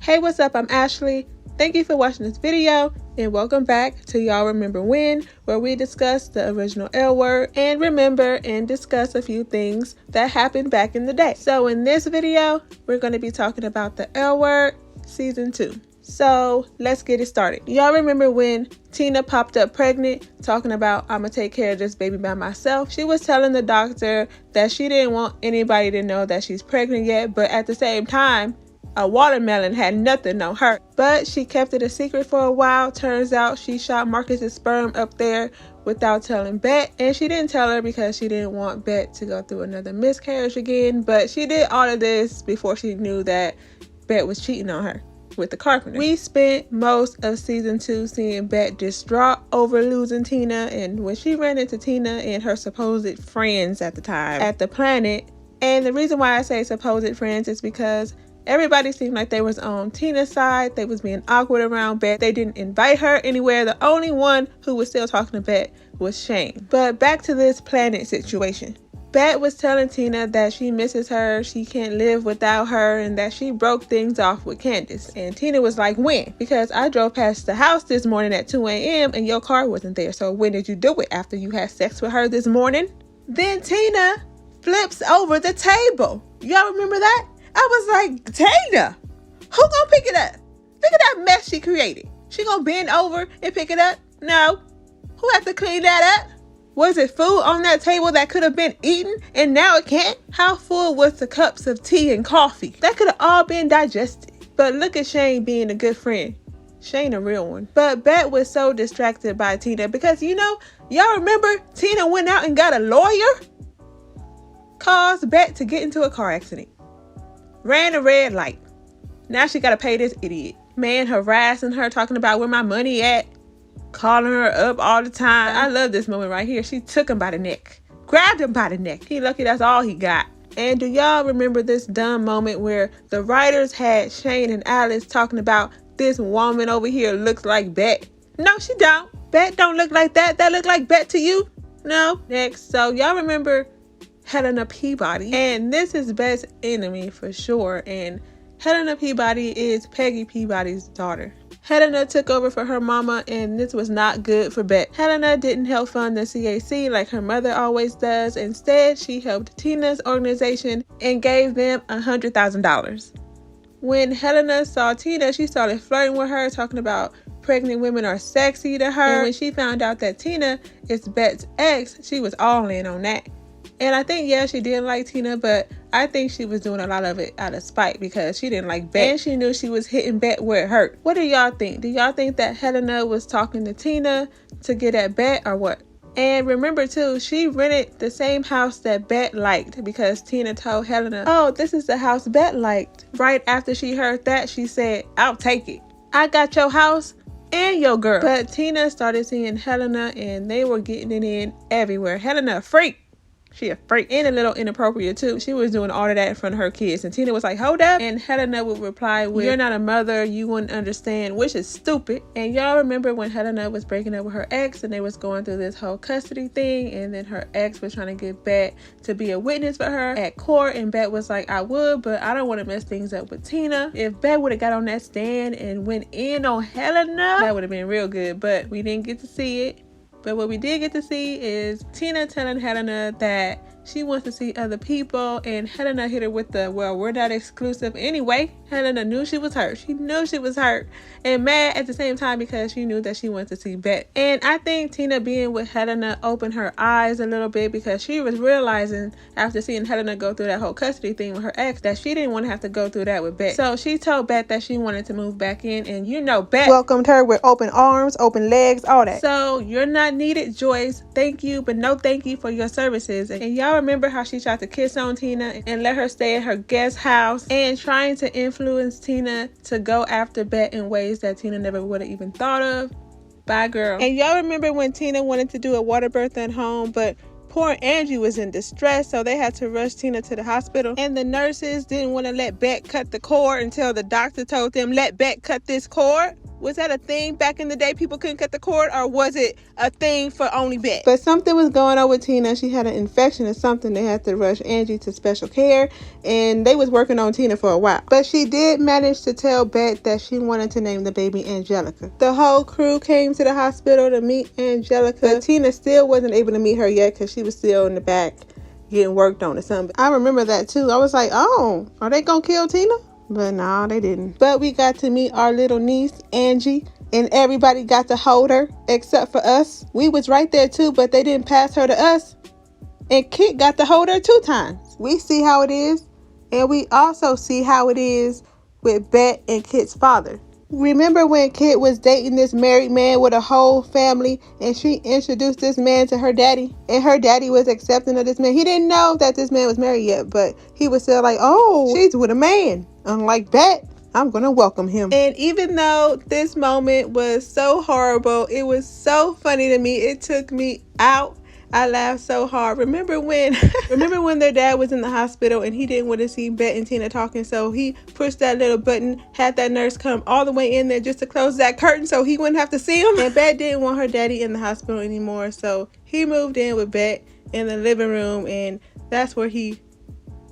Hey, what's up? I'm Ashley. Thank you for watching this video and welcome back to Y'all Remember When, where we discuss the original L word and remember and discuss a few things that happened back in the day. So in this video, we're going to be talking about the L word season 2. So let's get it started. Y'all remember when Tina popped up pregnant talking about, I'm gonna take care of this baby by myself? She was telling the doctor that she didn't want anybody to know that she's pregnant yet, but at the same time, a watermelon had nothing on her. But she kept it a secret for a while. Turns out she shot Marcus's sperm up there without telling Bette. And she didn't tell her because she didn't want Bette to go through another miscarriage again. But she did all of this before she knew that Bette was cheating on her with the carpenter. We spent most of season 2 seeing Bette distraught over losing Tina. And when she ran into Tina and her supposed friends at the time at the planet. And the reason why I say supposed friends is because everybody seemed like they was on Tina's side. They was being awkward around Bette. They didn't invite her anywhere. The only one who was still talking to Bette was Shane. But back to this planet situation. Bette was telling Tina that she misses her, she can't live without her, and that she broke things off with Candace. And Tina was like, when? Because I drove past the house this morning at 2 a.m. and your car wasn't there. So when did you do it? After you had sex with her this morning? Then Tina flips over the table. Y'all remember that? I was like, Tina, who gonna pick it up? Look at that mess she created. She gonna bend over and pick it up? No. Who has to clean that up? Was it food on that table that could have been eaten and now it can't? How full was the cups of tea and coffee? That could have all been digested. But look at Shane being a good friend. Shane a real one. But Bette was so distracted by Tina because, you know, y'all remember Tina went out and got a lawyer? Caused Bette to get into a car accident. Ran a red light. Now she gotta pay this idiot. Man harassing her, talking about where my money at. Calling her up all the time. I love this moment right here. She took him by the neck. Grabbed him by the neck. He lucky that's all he got. And do y'all remember this dumb moment where the writers had Shane and Alice talking about this woman over here looks like Bette? No, she don't. Bette don't look like that. That look like Bette to you? No. Next. So y'all remember Helena Peabody, and this is Bette's enemy for sure. And Helena Peabody is Peggy Peabody's daughter. Helena took over for her mama, and this was not good for Bette. Helena didn't help fund the CAC like her mother always does. Instead, she helped Tina's organization and gave them $100,000. When Helena saw Tina, she started flirting with her, talking about pregnant women are sexy to her. And when she found out that Tina is Bette's ex, she was all in on that. And I think, yeah, she didn't like Tina, but I think she was doing a lot of it out of spite because she didn't like Bette. And she knew she was hitting Bette where it hurt. What do y'all think? Do y'all think that Helena was talking to Tina to get at Bette or what? And remember, too, she rented the same house that Bette liked because Tina told Helena, oh, this is the house Bette liked. Right after she heard that, she said, I'll take it. I got your house and your girl. But Tina started seeing Helena and they were getting it in everywhere. Helena a freak. She a freak and a little inappropriate too. She was doing all of that in front of her kids. And Tina was like, hold up. And Helena would reply with, you're not a mother, you wouldn't understand, which is stupid. And y'all remember when Helena was breaking up with her ex and they was going through this whole custody thing. And then her ex was trying to get Bette to be a witness for her at court. And Bette was like, I would, but I don't want to mess things up with Tina. If Bette would have got on that stand and went in on Helena, that would have been real good. But we didn't get to see it. But what we did get to see is Tina telling Helena that she wants to see other people, and Helena hit her with the, well, we're not exclusive anyway. Helena knew she was hurt. She knew she was hurt and mad at the same time because she knew that she wanted to see Bette. And I think Tina being with Helena opened her eyes a little bit because she was realizing after seeing Helena go through that whole custody thing with her ex that she didn't want to have to go through that with Bette. So she told Bette that she wanted to move back in, and you know Bette welcomed her with open arms, open legs, all that. So you're not needed, Joyce. Thank you, but no thank you for your services. And y'all remember how she tried to kiss on Tina and let her stay at her guest house and trying to influence Tina to go after Bette in ways that Tina never would have even thought of. Bye, girl. And y'all remember when Tina wanted to do a water birth at home, but poor Angie was in distress, so they had to rush Tina to the hospital. And the nurses didn't want to let Bette cut the cord until the doctor told them, let Bette cut this cord. Was that a thing back in the day? People couldn't cut the cord, or was it a thing for only Bette? But something was going on with Tina. She had an infection or something. They had to rush Angie to special care, and they was working on Tina for a while. But she did manage to tell Bette that she wanted to name the baby Angelica. The whole crew came to the hospital to meet Angelica, but Tina still wasn't able to meet her yet because she was still in the back getting worked on or something. I remember that too. I was like, oh, are they gonna kill Tina? But no, they didn't. But we got to meet our little niece, Angie, and everybody got to hold her except for us. We was right there too, but they didn't pass her to us. And Kit got to hold her 2 times. We see how it is, and we also see how it is with Bette and Kit's father. Remember when Kit was dating this married man with a whole family, and she introduced this man to her daddy, and her daddy was accepting of this man. He didn't know that this man was married yet, but he was still like, oh, she's with a man. Unlike Bette, I'm gonna welcome him. And even though this moment was so horrible, it was so funny to me. It took me out. I laughed so hard. Remember when their dad was in the hospital and he didn't want to see Bette and Tina talking, so he pushed that little button, had that nurse come all the way in there just to close that curtain so he wouldn't have to see him. And Bette didn't want her daddy in the hospital anymore, so he moved in with Bette in the living room, and that's where he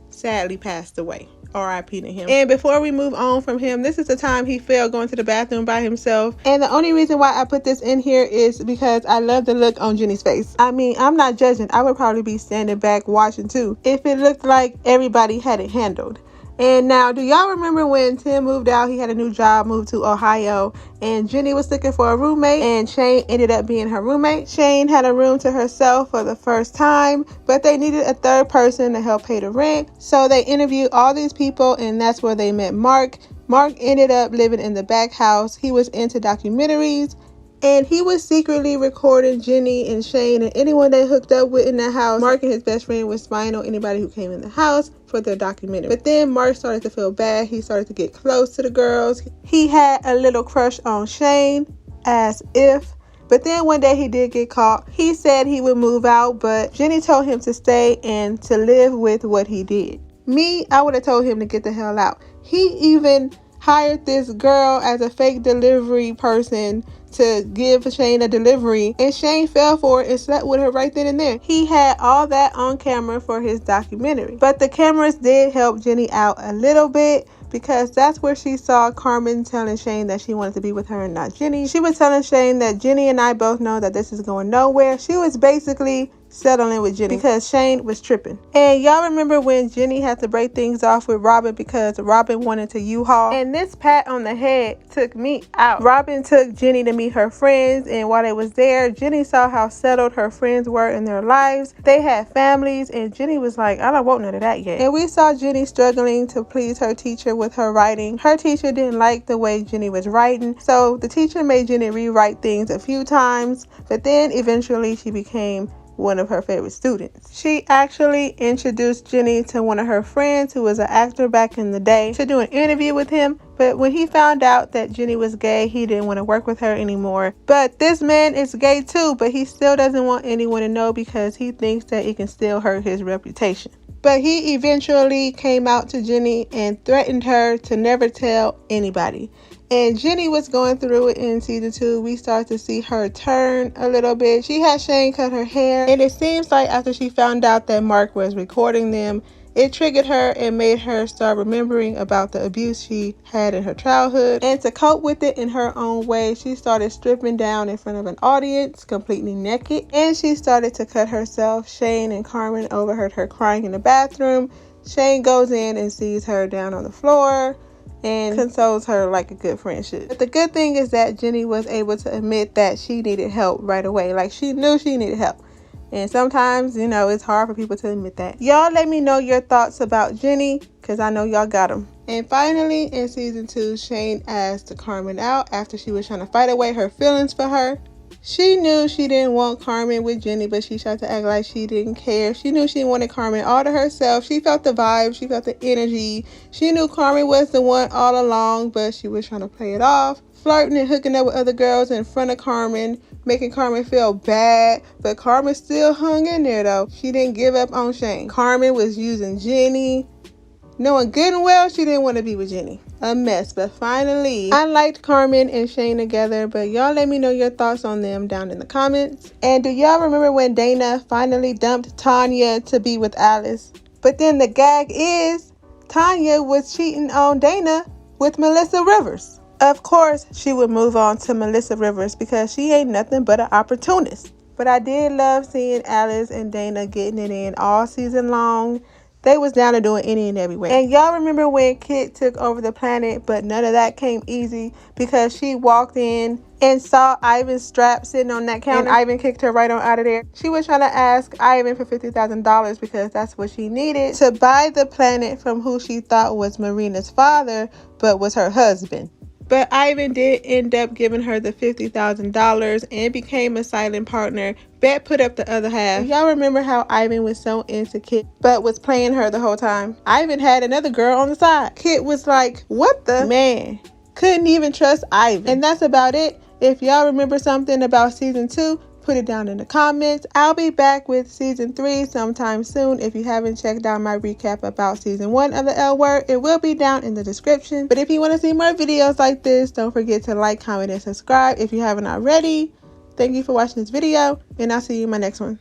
sadly passed away. R.I.P. to him. And before we move on from him, this is the time he fell going to the bathroom by himself. And the only reason why I put this in here is because I love the look on Jenny's face. I mean, I'm not judging. I would probably be standing back watching too if it looked like everybody had it handled. And now, do y'all remember when Tim moved out? He had a new job, moved to Ohio, and Jenny was looking for a roommate, and Shane ended up being her roommate. Shane had a room to herself for the first time, but they needed a third person to help pay the rent. So they interviewed all these people, and that's where they met Mark. Mark ended up living in the back house. He was into documentaries, and he was secretly recording Jenny and Shane and anyone they hooked up with in the house. Mark and his best friend was spying on anybody who came in the house for their documentary. But then Mark started to feel bad. He started to get close to the girls. He had a little crush on Shane, as if. But then one day he did get caught. He said he would move out, but Jenny told him to stay and to live with what he did. Me, I would have told him to get the hell out. He even hired this girl as a fake delivery person to give Shane a delivery, and Shane fell for it and slept with her right then and there. He had all that on camera for his documentary. But the cameras did help Jenny out a little bit, because that's where she saw Carmen telling Shane that she wanted to be with her and not Jenny. She was telling Shane that Jenny and I both know that this is going nowhere. She was basically settling with Jenny because Shane was tripping. And y'all remember when Jenny had to break things off with Robin because Robin wanted to U-Haul? And this pat on the head took me out. Robin took Jenny to meet her friends, and while they was there, Jenny saw how settled her friends were in their lives. They had families, and Jenny was like, I don't want none of that yet. And we saw Jenny struggling to please her teacher with her writing. Her teacher didn't like the way Jenny was writing, so the teacher made Jenny rewrite things a few times, but then eventually she became one of her favorite students. She actually introduced Jenny to one of her friends who was an actor back in the day to do an interview with him, but when he found out that Jenny was gay, he didn't want to work with her anymore. But this man is gay too, but he still doesn't want anyone to know because he thinks that it can still hurt his reputation. But he eventually came out to Jenny and threatened her to never tell anybody. And Jenny was going through it in season 2. We start to see her turn a little bit. She had Shane cut her hair. And it seems like after she found out that Mark was recording them, it triggered her and made her start remembering about the abuse she had in her childhood. And to cope with it in her own way, she started stripping down in front of an audience, completely naked. And she started to cut herself. Shane and Carmen overheard her crying in the bathroom. Shane goes in and sees her down on the floor and consoles her like a good friend should. But the good thing is that Jenny was able to admit that she needed help right away. Like, she knew she needed help. And sometimes, you know, it's hard for people to admit that. Y'all let me know your thoughts about Jenny, because I know y'all got them. And finally, in season 2, Shane asked Carmen out after she was trying to fight away her feelings for her. She knew she didn't want Carmen with Jenny, but she tried to act like she didn't care. She knew she wanted Carmen all to herself. She felt the vibe. She felt the energy. She knew Carmen was the one all along, but she was trying to play it off, flirting and hooking up with other girls in front of Carmen, making Carmen feel bad. But Carmen still hung in there, though. She didn't give up on Shane. Carmen was using Jenny knowing good and well she didn't want to be with Jenny. A mess, but finally, I liked Carmen and Shane together, but y'all let me know your thoughts on them down in the comments. And do y'all remember when Dana finally dumped Tanya to be with Alice? But then the gag is, Tanya was cheating on Dana with Melissa Rivers. Of course, she would move on to Melissa Rivers because she ain't nothing but an opportunist. But I did love seeing Alice and Dana getting it in all season long. They was down to doing any and every way. And y'all remember when Kit took over the planet, but none of that came easy because she walked in and saw Ivan's strap sitting on that counter. And Ivan kicked her right on out of there. She was trying to ask Ivan for $50,000 because that's what she needed to buy the planet from who she thought was Marina's father, but was her husband. But Ivan did end up giving her the $50,000 and became a silent partner. Bette put up the other half. Y'all remember how Ivan was so into Kit, but was playing her the whole time? Ivan had another girl on the side. Kit was like, what the? Man, couldn't even trust Ivan. And that's about it. If y'all remember something about season 2, put it down in the comments. I'll be back with season 3 sometime soon. If you haven't checked out my recap about season 1 of the L Word, it will be down in the description. But if you want to see more videos like this, don't forget to like, comment, and subscribe if you haven't already. Thank you for watching this video, and I'll see you in my next one.